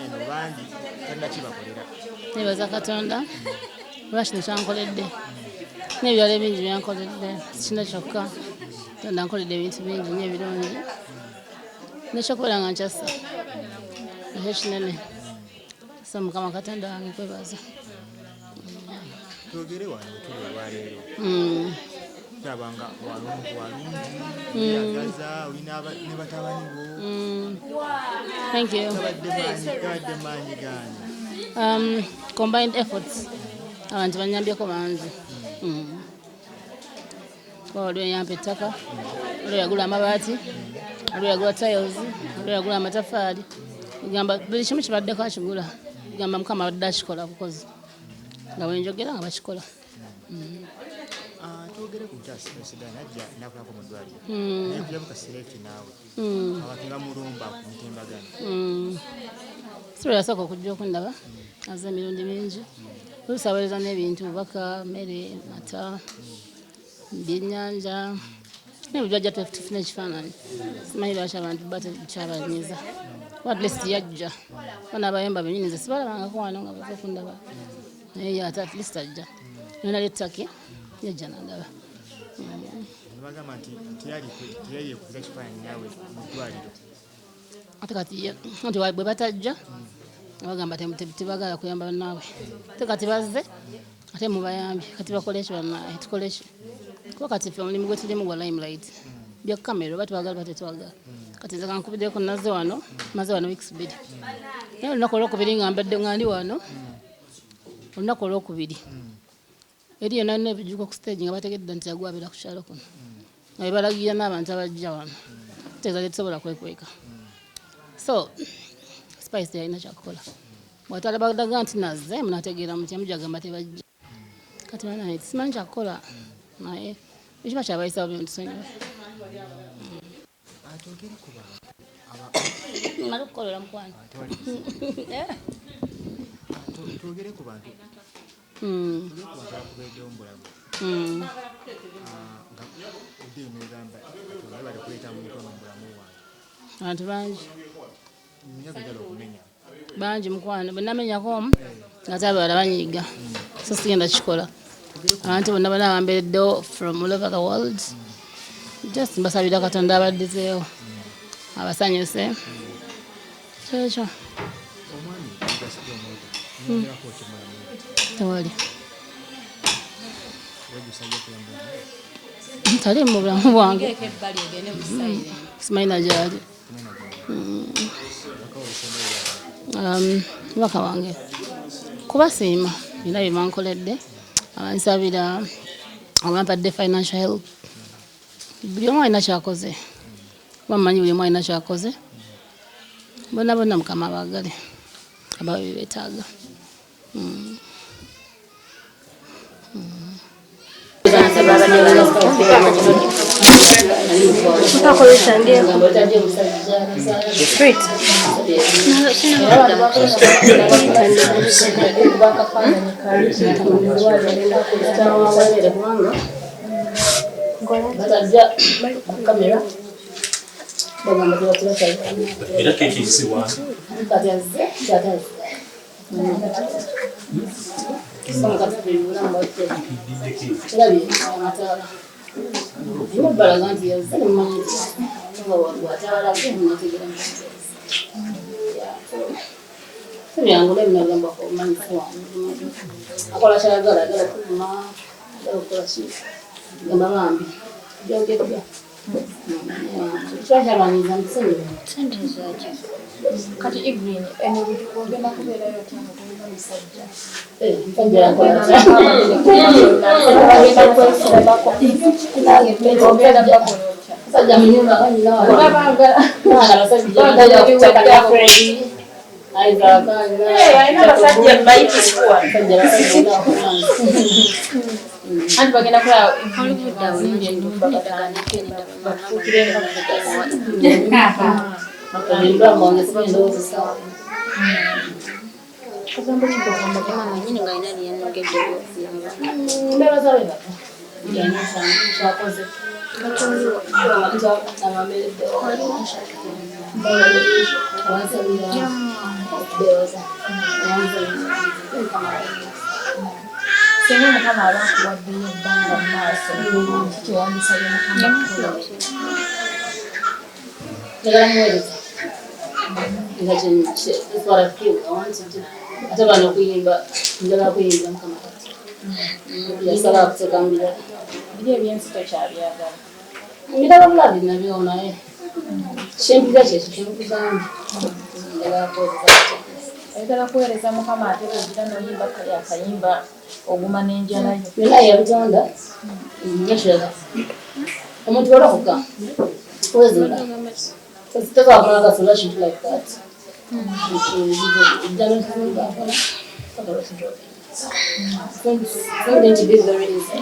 eno bangi talina kibakolera. Nebaza Katonda lwa kino kyankoledde n'ebirala bingi byankoledde kino kyokka Katonda ankoledde ebintu bingi nnyo ebirungi nekyokubeera nga nkyassa ekyo kinene so Mukama Katonda wange kwebaza. Twogere wano tuli olwaleero tabanga walungi yagaza olina ne batabani bo. Thank you. Tabadde maanyi gani? Combined efforts abantu banyambyeko bangi. Waliwo yampa ettaka, waliwo yagula amabaati, waliwo yagula tiles, waliwo yagula amatafaali. Gamba buli kimu kibaddeko akigula. Gamba Mukama abadde akikola bukozi nga bwe njogera nga bakikola. Twogere ku mukyasi President ajja nakulako mu ddwaliro naye kuyabuka select naawe abantu nga mulumba ku mutimbagano. Sibula yasooka okujja okundaba azza emirundi mingi olusaweereza n'ebintu bubaka mmere mata byennyanja nebujjajja tufune ekifaananyi simanyi lwaki abantu bakyabanyiza at least yajja bana abayemba bennyini nze sibalabangako wano nga bava okundaba naye ate at least ajja nali ettake yajja nandaba. Bagamba nti teyali yekuza kifaananyi naawe mu ddwaliro ate kati nti bwe batajja bagamba tebagala kuyamba bannaabwe ate kati bazze ate mubayambye kati bakole ekyo bannaawe tukole ki kuba kati ffe omulimu gwe tulimu gwa limelight bya kamera oba tubagala oba tetwagala kati nze kankubiddeko maze wano weeks 2 naye olunaku olwokubiri nga mbadde nga ndi wano olunaku olwokubiri eri yonna alina ebijuko ku stage nga bategedde nti yagwabira ku kyalo kuno nga bebalagirira n'abantu abajja wano tegeeza tetusobola kwekweka so Spice yalina kyakukola bw'atwala badaga nti nazze munategeera mutya mujagamba tebajja kati banaye simanyi kyakukola naye ekiba kyabayisa bubi ntusonyiwe. Mala okukolera mukwano twogere ku bantu bakubeddewo mu bulamu nga odde negamba bali kuleeta muntu ono mu bulamu wange abantu bangi nyagala okumenya bangi mukwano bwe namenyako omu nga ate abalala banyiiga so sigenda kikola abantu bonna bana bambeereddewo from all over the world just mbasabira Katonda abaddizeewo abasanyuse kyekyo omwami gasitomota tewali wegusajja kuyamba tali mu bulamu bwange simanyi na gyali mubaka wange kubasiima bina bye bankoledde abansabira abampadde financial help buli omu alina kyakoze bamumanyi buli omu alina kyakoze bonna bonna Mukama abaagale abawe bye beetaaga. Street. Era keki isiwa. Kati Evelyn eno bitukwogera kubeera yoti amukulira musajja. Anti bagenda kulaba beewoza Singa Mukama abakuwaddeyo ebbanga mu maaso kiki kyewandisabye Mukama kukola? njagala muweereza nga kyetwala tukiwa ate bano okuyimba njagala kuyimba Mukama kati yasaba akuteeka mu birala Biri ebyensi tokyabyagala. mbiraba bulabi nabyo naye kyempira kyekyo kyemukugamba njagala kuweereza Oyagala kuweereza Mukama ate bw'ogira n'oyimba kali akayimba oguma n'enja nayo. byonna yabitonda nakiraga omuntu olwokuka wezinga tezakona kasola kintu like that something to be very easy.